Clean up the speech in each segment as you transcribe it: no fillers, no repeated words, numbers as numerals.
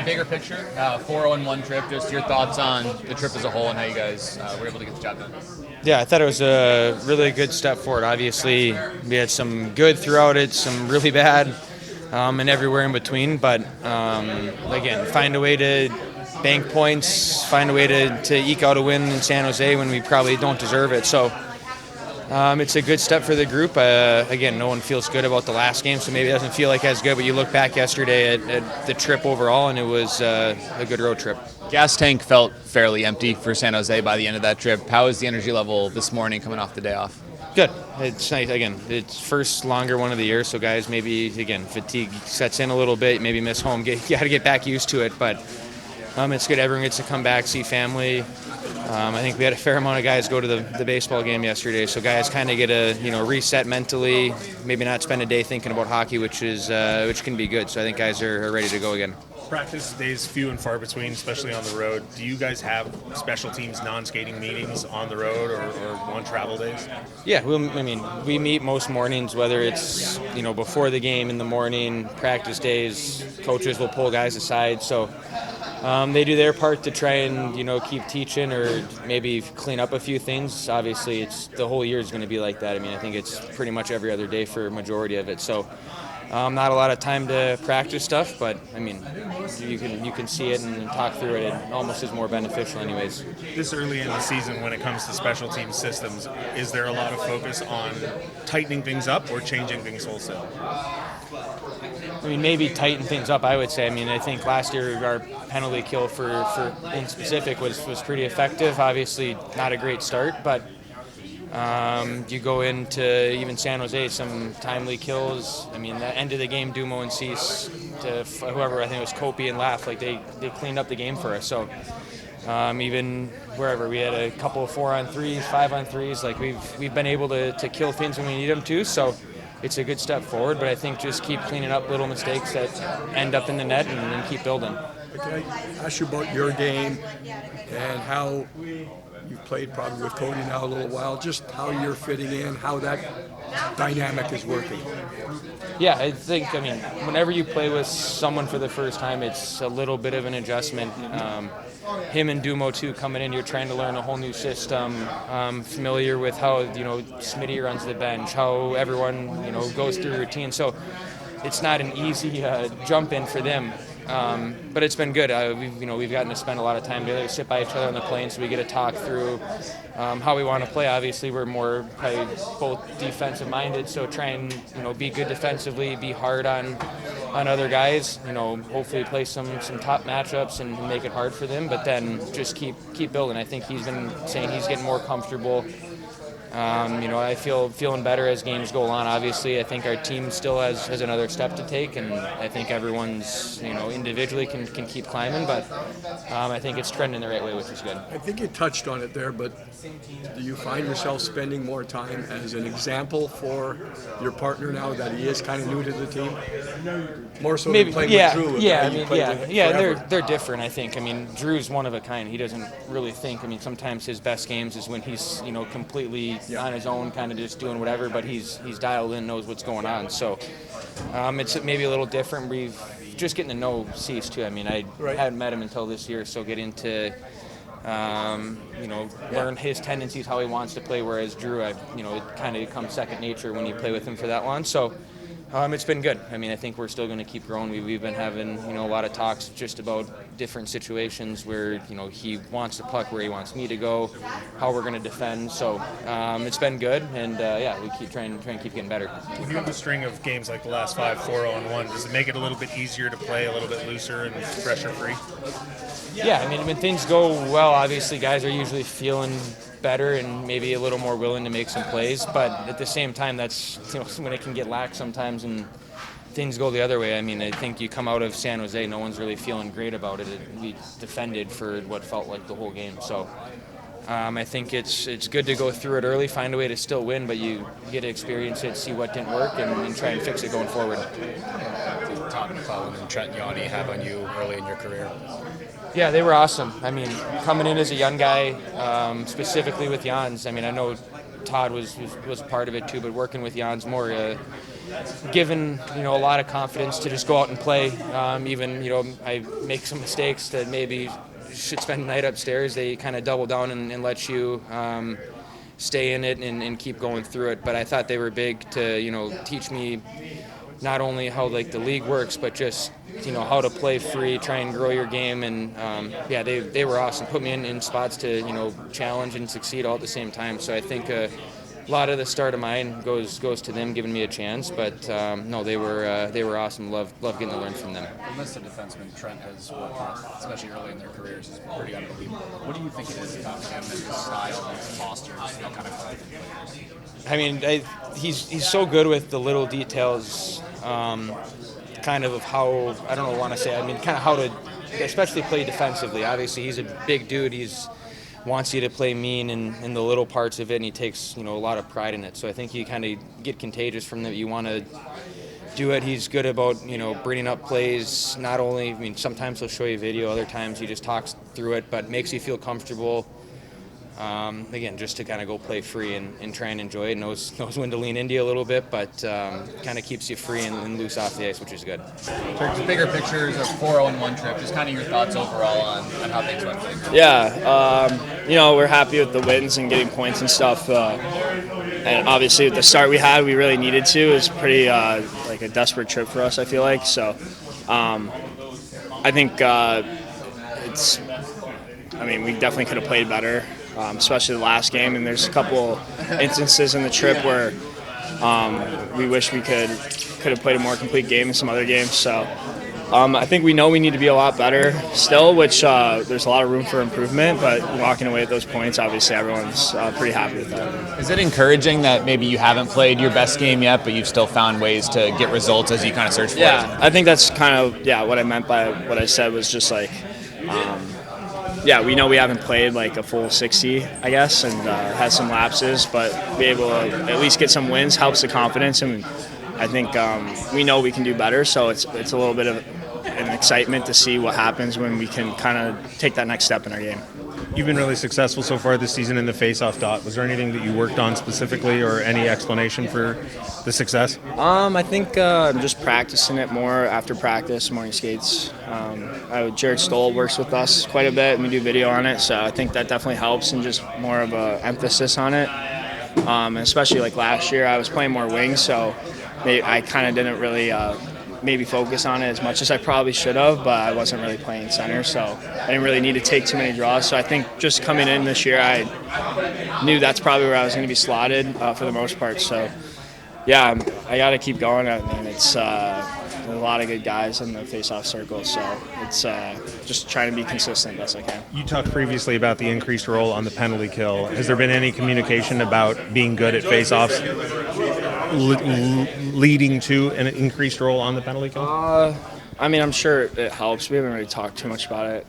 bigger picture, 4-0-1 trip, just your thoughts on the trip as a whole and how you guys were able to get the job done. Yeah, I thought it was a really good step forward. Obviously, we had some good throughout it, some really bad, and everywhere in between. But again, find a way to bank points, find a way to eke out a win in San Jose when we probably don't deserve it. So it's a good step for the group. Again, no one feels good about the last game, so maybe it doesn't feel like as good. But you look back yesterday at the trip overall, and it was a good road trip. Gas tank felt fairly empty for San Jose by the end of that trip. How is the energy level this morning coming off the day off? Good. It's nice. Again, it's first longer one of the year, so guys maybe, again, fatigue sets in a little bit, maybe miss home. You got to get back used to it, but it's good. Everyone gets to come back, see family. I think we had a fair amount of guys go to the baseball game yesterday, so guys kind of get a reset mentally, maybe not spend a day thinking about hockey, which can be good. So I think guys are ready to go again. Practice days few and far between, especially on the road. Do you guys have special teams non-skating meetings on the road or on travel days? Yeah, we meet most mornings, whether it's before the game in the morning, practice days. Coaches will pull guys aside, so they do their part to try and keep teaching or maybe clean up a few things. Obviously, it's the whole year is going to be like that. I think it's pretty much every other day for a majority of it. So. Not a lot of time to practice stuff, but you can see it and talk through it. It almost is more beneficial anyways. This early in the season, when it comes to special team systems, is there a lot of focus on tightening things up or changing things wholesale? Maybe tighten things up, I would say. I think last year our penalty kill for in specific was pretty effective. Obviously not a great start, but you go into even San Jose, some timely kills. The end of the game, Dumo and Cease to whoever, I think it was Kopi and Laugh, they cleaned up the game for us. So even wherever, we had a couple of 4-on-3s, 5-on-3s. We've been able to kill things when we need them to. So it's a good step forward, but I think just keep cleaning up little mistakes that end up in the net and keep building. Can I ask you about your game and how you've played probably with Cody now a little while, just how you're fitting in, how that dynamic is working? Yeah, I think, whenever you play with someone for the first time, it's a little bit of an adjustment. Him and Dumo, too, coming in, you're trying to learn a whole new system, familiar with how, Smitty runs the bench, how everyone, goes through routine. So it's not an easy jump in for them. But it's been good. We've gotten to spend a lot of time together, sit by each other on the plane, so we get to talk through how we want to play. Obviously, we're more probably both defensive minded, so try and be good defensively, be hard on other guys. Hopefully play some top matchups and make it hard for them. But then just keep building. I think he's been saying he's getting more comfortable. I feeling better as games go on. Obviously, I think our team still has another step to take, and I think everyone's individually can keep climbing, but I think it's trending the right way, which is good. I think you touched on it there, but do you find yourself spending more time as an example for your partner now that he is kind of new to the team? More so than playing with Drew. They're different, I think. Drew's one of a kind. He doesn't really think. Sometimes his best games is when he's completely on his own, kind of just doing whatever, but he's dialed in, knows what's going on. So it's maybe a little different. We've just getting to know Cease too. I hadn't met him until this year, so getting to learn his tendencies, how he wants to play. Whereas Drew, it kind of becomes second nature when you play with him for that long. So it's been good. I think we're still going to keep growing. We've been having a lot of talks just about different situations where he wants the puck where he wants me to go, how we're going to defend. So it's been good, and we keep trying to keep getting better. When you have a string of games like the last 5, 4-0-1, does it make it a little bit easier to play, a little bit looser and pressure-free? Yeah, when things go well, obviously guys are usually feeling better and maybe a little more willing to make some plays, but at the same time, that's when it can get lax sometimes and things go the other way. I think you come out of San Jose, no one's really feeling great about it. We defended for what felt like the whole game, so I think it's good to go through it early, find a way to still win, but you get to experience it, see what didn't work, and try and fix it going forward. Todd McClellan and Trent Yanni have on you early in your career? Yeah, they were awesome. Coming in as a young guy, specifically with Jans, I know Todd was part of it too, but working with Jans more, given a lot of confidence to just go out and play. Even I make some mistakes that maybe should spend the night upstairs. They kind of double down and let you stay in it and keep going through it. But I thought they were big to teach me not only how the league works, but just how to play free, try and grow your game, and they were awesome. Put me in spots to challenge and succeed all at the same time. So I think a lot of the start of mine goes to them giving me a chance. But no, they were awesome. Love getting to learn from them. The list of defensemen Trent has worked with, especially early in their careers, is pretty unbelievable. What do you think it is about him and his style and his posture that kind of helped him? I mean, he's so good with the little details, kind of how, I don't know want to say, I mean, kind of how to, especially play defensively. Obviously, he's a big dude. Wants you to play mean in the little parts of it, and he takes a lot of pride in it. So I think you kind of get contagious from that. You want to do it. He's good about bringing up plays. Not only, I mean, sometimes he'll show you video, other times he just talks through it, but makes you feel comfortable. Again, just to kind of go play free and try and enjoy it. Knows when to lean into you a little bit, but kind of keeps you free and loose off the ice, which is good. Turks, bigger pictures of 4-0-1 trip, just kind of your thoughts overall on how things went for you. Yeah, we're happy with the wins and getting points and stuff. And obviously with the start we had, we really needed to. It was pretty like a desperate trip for us, I feel like. So I think we definitely could have played better. Especially the last game, and there's a couple instances in the trip where we wish we could have played a more complete game in some other games. So I think we know we need to be a lot better still, which there's a lot of room for improvement, but walking away with those points, obviously everyone's pretty happy with that. Is it encouraging that maybe you haven't played your best game yet, but you've still found ways to get results as you kind of search for it? Yeah, I think that's kind of what I meant by what I said was just like we know we haven't played like a full 60, I guess, and had some lapses, but be able to at least get some wins helps the confidence, and I think we know we can do better, so it's a little bit of an excitement to see what happens when we can kind of take that next step in our game. You've been really successful so far this season in the Faceoff dot. Was there anything that you worked on specifically or any explanation for the success? I think I'm just practicing it more after practice, morning skates. Jared Stoll works with us quite a bit, and we do video on it, so I think that definitely helps and just more of a emphasis on it. And especially like last year, I was playing more wings, so I kind of didn't really maybe focus on it as much as I probably should have, but I wasn't really playing center, so I didn't really need to take too many draws. So I think just coming in this year, I knew that's probably where I was going to be slotted for the most part. So yeah, I got to keep going. I mean, it's a lot of good guys in the face-off circle, so it's just trying to be consistent best I can. You talked previously about the increased role on the penalty kill. Has there been any communication about being good at face-offs leading to an increased role on the penalty kill? I mean, I'm sure it helps. We haven't really talked too much about it.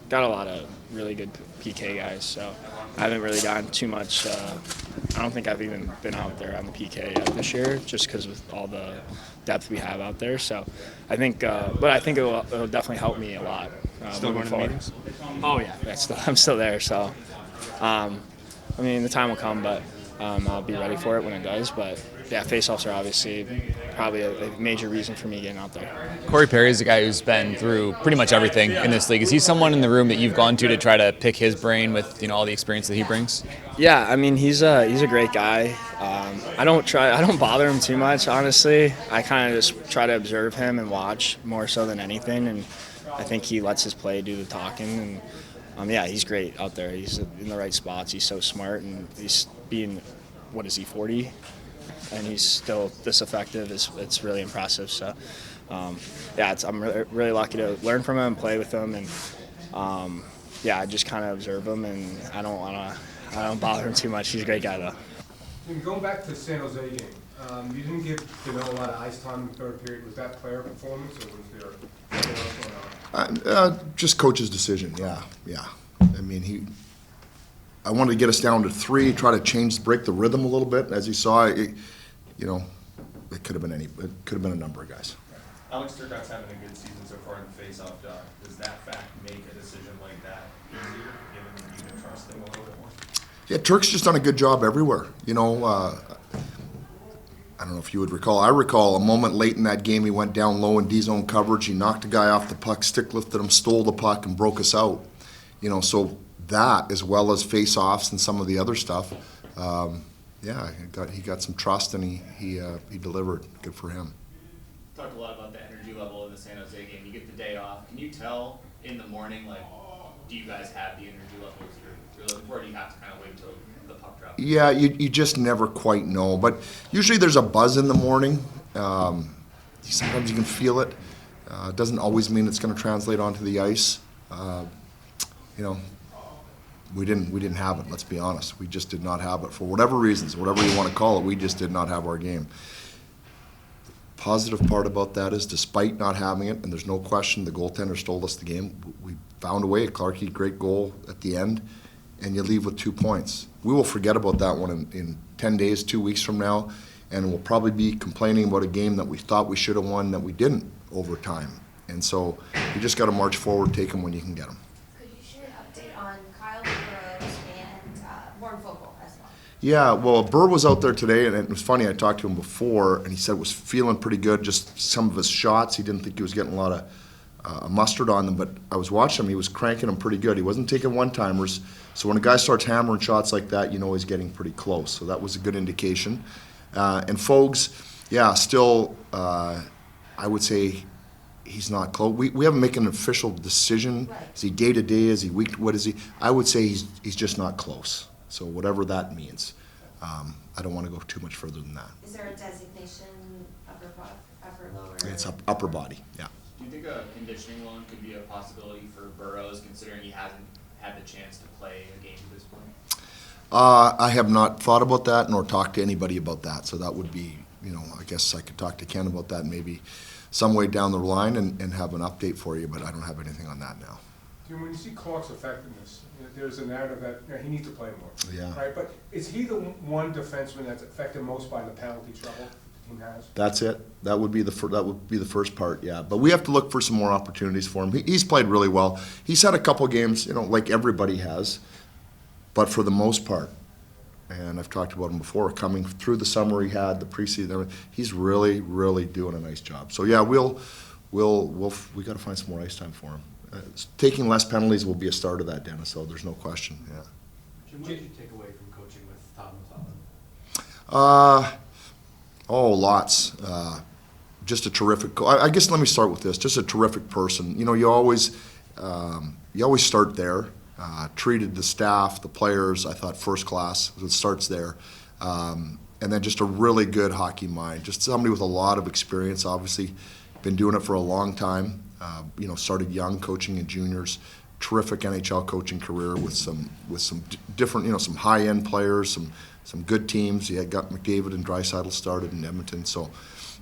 Got a lot of really good PK guys, so I haven't really gotten too much. I don't think I've even been out there on the PK yet this year, just because with all the depth we have out there. So I think, but I think it'll definitely help me a lot. Still going to meetings? Oh yeah, I'm still there. So, I mean, the time will come, but I'll be ready for it when it does. But yeah, face-offs are obviously probably a major reason for me getting out there. Corey Perry is a guy who's been through pretty much everything in this league. Is he someone in the room that you've gone to try to pick his brain with all the experience that he brings? Yeah, I mean he's a great guy. I don't bother him too much, honestly. I kind of just try to observe him and watch more so than anything, and I think he lets his play do the talking. And yeah, he's great out there. He's in the right spots. He's so smart, and he's being, what is he, 40? And he's still this effective. It's really impressive. So, yeah, I'm really lucky to learn from him and play with him, and I just kind of observe him, and I don't bother him too much. He's a great guy though. And going back to the San Jose game, you didn't give Deneau a lot of ice time in the third period. Was that player performance, or was there something else going on? Just coach's decision. Yeah. I mean, I wanted to get us down to 3, try to break the rhythm a little bit. As you saw, it could have been a number of guys. Alex Turcotte's having a good season so far in the face-off dot. Does that fact make a decision like that easier, given that you can trust him a little bit more? Yeah, Turk's just done a good job everywhere. I don't know if you would recall. I recall a moment late in that game, he went down low in D-zone coverage. He knocked a guy off the puck, stick lifted him, stole the puck, and broke us out. So that, as well as face-offs and some of the other stuff, he got some trust, and he delivered. Good for him. Talked a lot about the energy level in the San Jose game. You get the day off. Can you tell in the morning, do you guys have the energy levels you're looking for, or do you have to kind of wait till the puck drops? Yeah, you just never quite know. But usually there's a buzz in the morning. Sometimes you can feel it. It doesn't always mean it's going to translate onto the ice. We didn't have it, let's be honest. We just did not have it. For whatever reasons, whatever you want to call it, we just did not have our game. The positive part about that is, despite not having it, and there's no question the goaltender stole us the game, we found a way. Clarkey, great goal at the end, and you leave with 2 points. We will forget about that one in 10 days, 2 weeks from now, and we'll probably be complaining about a game that we thought we should have won that we didn't over time. And so you just got to march forward, take them when you can get them. Could you share an update on Kyle Burrows and Warren Fogle as well? Yeah, well, Burr was out there today, and it was funny, I talked to him before, and he said was feeling pretty good, just some of his shots. He didn't think he was getting a lot of mustard on them, but I was watching him, he was cranking them pretty good. He wasn't taking one-timers, so when a guy starts hammering shots like that, he's getting pretty close, so that was a good indication. And Fogs, still, I would say he's not close. We haven't made an official decision. Right. Is he day-to-day? Is he week? What is he? I would say he's just not close. So whatever that means, I don't want to go too much further than that. Is there a designation, upper, lower? It's upper body, yeah. Do you think a conditioning loan could be a possibility for Burrows, considering he hasn't had the chance to play a game to this point? I have not thought about that nor talked to anybody about that. So that would be, I guess I could talk to Ken about that maybe some way down the line and have an update for you, but I don't have anything on that now. Jim, when you see Clark's effectiveness, there's a narrative that he needs to play more. Yeah. Right, but is he the one defenseman that's affected most by the penalty trouble the team has? That's it. That would be the first part, yeah. But we have to look for some more opportunities for him. He's played really well. He's had a couple games, like everybody has, but for the most part, and I've talked about him before, coming through the summer he had, the preseason, he's really, really doing a nice job. So yeah, we got to find some more ice time for him. Taking less penalties will be a start of that, Dennis, so there's no question, yeah. Jim, what did you take away from coaching with Todd McLellan? Lots. Just a terrific. I guess let me start with this. Just a terrific person. You always start there. Treated the staff, the players, I thought first class. It starts there, and then just a really good hockey mind. Just somebody with a lot of experience. Obviously, been doing it for a long time. Started young, coaching in juniors. Terrific NHL coaching career with some different, some high end players, some good teams. He had got McDavid and Draisaitl started in Edmonton, so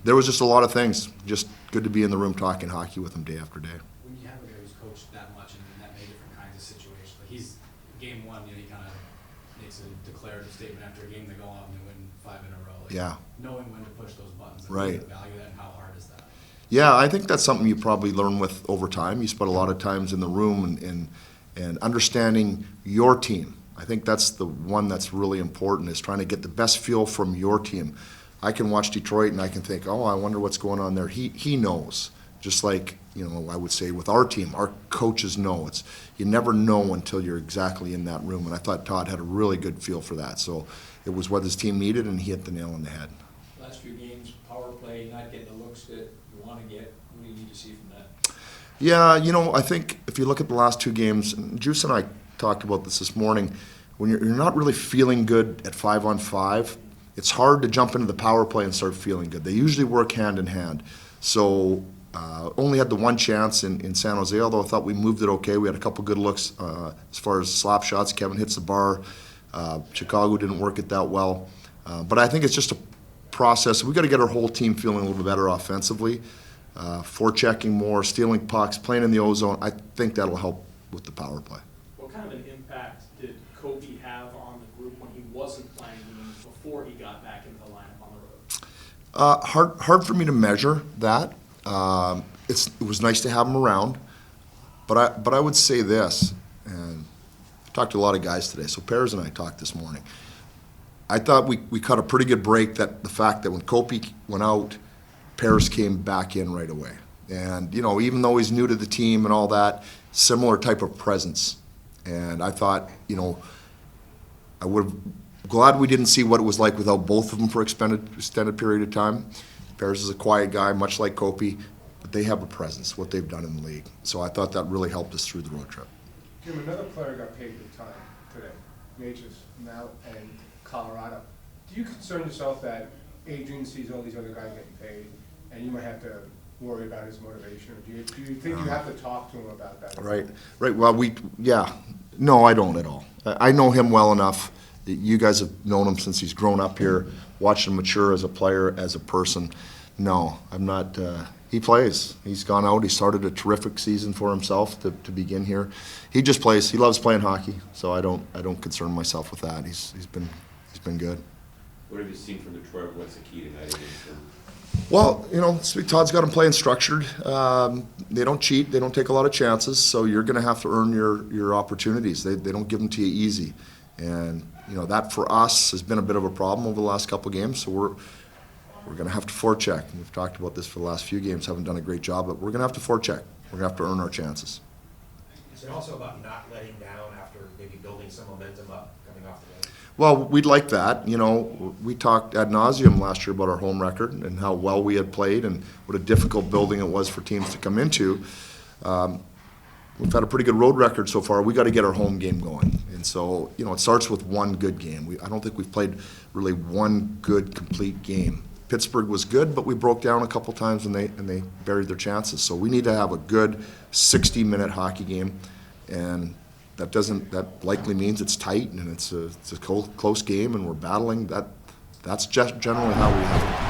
there was just a lot of things. Just good to be in the room talking hockey with him day after day. When you have a guy who's coached that much and in that many different kinds of situations, he's game one, he kind of makes a declarative statement after a game. They go on and they win 5 in a row. Yeah. Knowing when to push those buttons. Right. Value that, and how hard is that? Yeah, I think that's something you probably learn with over time. You spend a lot of times in the room and understanding your team. I think that's the one that's really important, is trying to get the best feel from your team. I can watch Detroit and I can think, I wonder what's going on there. He knows. Just like, I would say with our team, our coaches know. You never know until you're exactly in that room, and I thought Todd had a really good feel for that. So it was what his team needed, and he hit the nail on the head. Last few games, power play, not getting the looks that you want to get. What do you need to see from that? Yeah, I think if you look at the last 2 games, and Juice and I talked about this morning, when you're not really feeling good at 5-on-5, it's hard to jump into the power play and start feeling good. They usually work hand in hand. So only had the one chance in San Jose, although I thought we moved it okay. We had a couple good looks as far as slap shots. Kevin hits the bar. Chicago didn't work it that well. But I think it's just a process. We got to get our whole team feeling a little bit better offensively. Forechecking more, stealing pucks, playing in the ozone. I think that'll help with the power play. What kind of an impact did Kobe have on the group when he wasn't playing games before he got back into the lineup on the road? Hard for me to measure that. It was nice to have him around, but I would say this, and I talked to a lot of guys today. So Pears and I talked this morning. I thought we cut a pretty good break, that the fact that when Kopi went out, Paris came back in right away. And, you know, even though he's new to the team and all that, similar type of presence. And I thought, you know, I would have, glad we didn't see what it was like without both of them for extended period of time. Paris is a quiet guy, much like Kopi, but they have a presence, what they've done in the league. So I thought that really helped us through the road trip. Jim, another player got paid big time today, Majors, now and Colorado. Do you concern yourself that Adrian sees all these other guys getting paid, and you might have to worry about his motivation, or do you think you have to talk to him about that? Right. Well, no, I don't at all. I know him well enough. You guys have known him since he's grown up here, watched him mature as a player, as a person. No, I'm not. He plays. He's gone out. He started a terrific season for himself to begin here. He just plays. He loves playing hockey, so I don't concern myself with that. He's been good. What have you seen from Detroit? What's the key tonight against them? Well, you know, Todd's got them playing structured. They don't cheat. They don't take a lot of chances. So you're going to have to earn your opportunities. They don't give them to you easy. And, you know, that for us has been a bit of a problem over the last couple of games. So we're going to have to forecheck. We've talked about this for the last few games. Haven't done a great job, but we're going to have to forecheck. We're going to have to earn our chances. Is it also about not letting down after maybe building some momentum up coming off the game? Well, we'd like that. You know, we talked ad nauseum last year about our home record and how well we had played and what a difficult building it was for teams to come into. We've had a pretty good road record so far. We got to get our home game going. And so, you know, it starts with one good game. I don't think we've played really one good, complete game. Pittsburgh was good, but we broke down a couple times and they buried their chances. So we need to have a good 60-minute hockey game, and that likely means it's tight and it's a close game and we're battling. That's just generally how we have it.